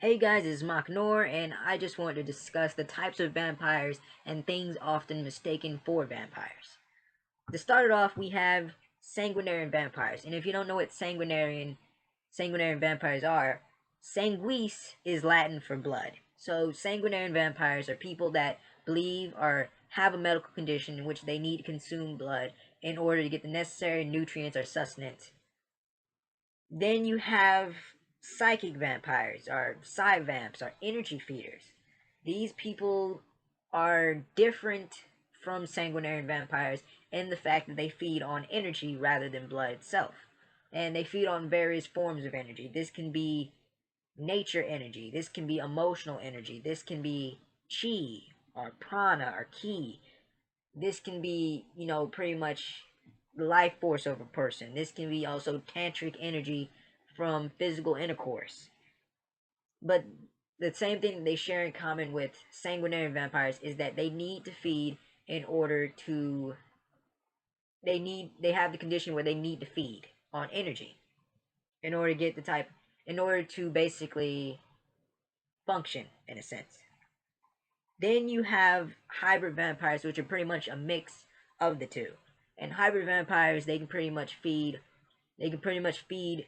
Hey guys, it's Maknor, and I just want to discuss the types of vampires and things often mistaken for vampires. To start it off, we have sanguinarian vampires, and if you don't know what sanguinarian vampires are, sanguis is Latin for blood. So sanguinarian vampires are people that believe or have a medical condition in which they need to consume blood in order to get the necessary nutrients or sustenance. Then you have psychic vampires, or psy-vamps, or energy feeders. These people are different from sanguinarian vampires in the fact that they feed on energy rather than blood itself. And they feed on various forms of energy. This can be nature energy, this can be emotional energy, this can be chi, or prana, or ki. This can be, pretty much the life force of a person. This can be also tantric energy from physical intercourse. But the same thing they share in common with sanguinary vampires is that they need to feed in order to they have the condition where they need to feed on energy in order to get the type in order to basically function in a sense. Then you have hybrid vampires, which are pretty much a mix of the two. And hybrid vampires, they can pretty much feed they can pretty much feed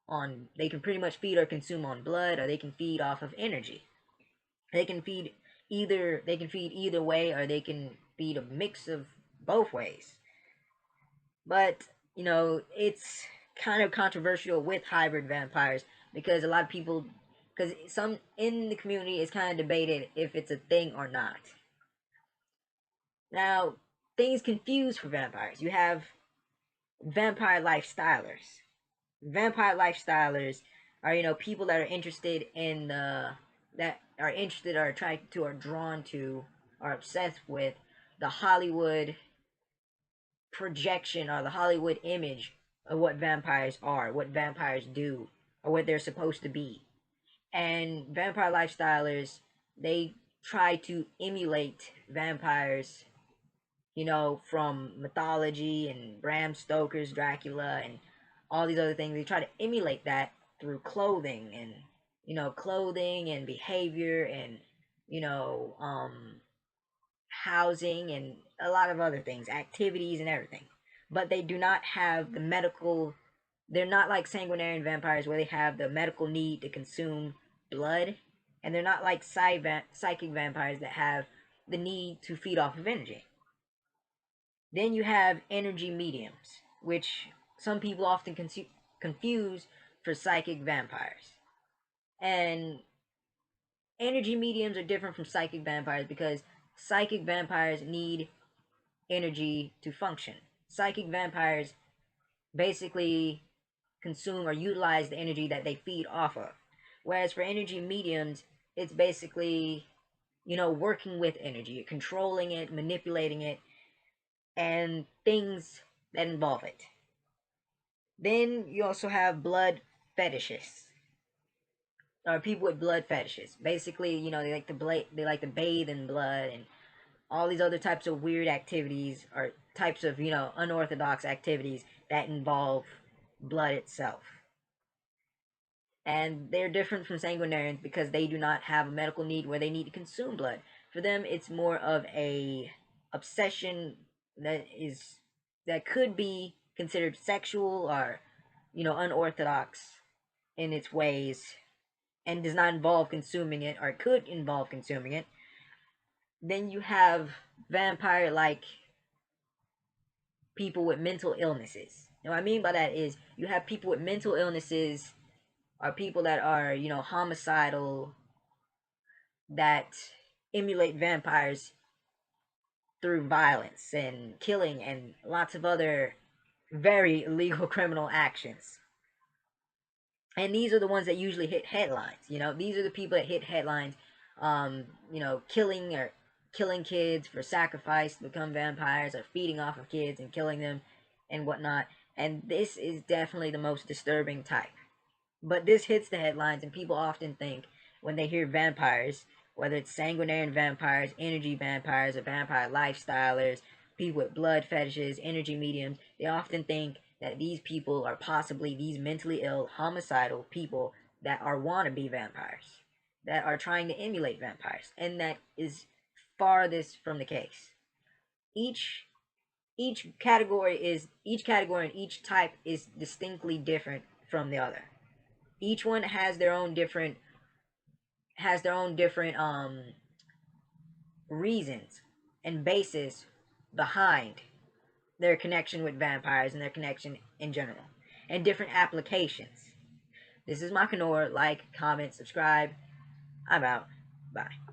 or consume on blood, or they can feed off of energy. They can feed either way, or they can feed a mix of both ways. But, it's kind of controversial with hybrid vampires because a lot of people because some in the community is kind of debated if it's a thing or not. Now, things confused for vampires. You have vampire lifestylers. Vampire lifestylers are, people that are interested in that are interested or attracted to or drawn to or obsessed with the Hollywood projection or the Hollywood image of what vampires are, what vampires do, or what they're supposed to be. And vampire lifestylers, they try to emulate vampires, from mythology and Bram Stoker's Dracula and all these other things. They try to emulate that through clothing and behavior and, you know, um, housing and a lot of other things, activities and everything. But they do not have the medical, they're not like sanguinarian vampires where they have the medical need to consume blood. And they're not like psychic vampires that have the need to feed off of energy. Then you have energy mediums, which some people often confuse for psychic vampires. And energy mediums are different from psychic vampires because psychic vampires need energy to function. Psychic vampires basically consume or utilize the energy that they feed off of. Whereas for energy mediums, it's basically, working with energy, controlling it, manipulating it, and things that involve it. Then you also have blood fetishists, or people with blood fetishes. Basically, they like to bathe in blood and all these other types of weird activities or types of unorthodox activities that involve blood itself. And they're different from sanguinarians because they do not have a medical need where they need to consume blood. For them, it's more of a obsession that could be considered sexual or unorthodox in its ways and does not involve consuming it or could involve consuming it. Then you have vampire like people with mental illnesses. And what I mean by that is you have people with mental illnesses or people that are, homicidal, that emulate vampires through violence and killing and lots of other very illegal criminal actions. And these are the ones that usually hit headlines. These are the people that hit headlines. Killing kids for sacrifice to become vampires, or feeding off of kids and killing them, and whatnot. And this is definitely the most disturbing type. But this hits the headlines, and people often think when they hear vampires, whether it's sanguinarian vampires, energy vampires, or vampire lifestylers, people with blood fetishes, energy mediums, they often think that these people are possibly these mentally ill, homicidal people that are wannabe vampires, that are trying to emulate vampires, and that is farthest from the case. Each each category and each type is distinctly different from the other. Each one has their own different reasons and basis behind their connection with vampires and their connection in general, and different applications. This is Makanor. Like, comment, subscribe. I'm out. Bye.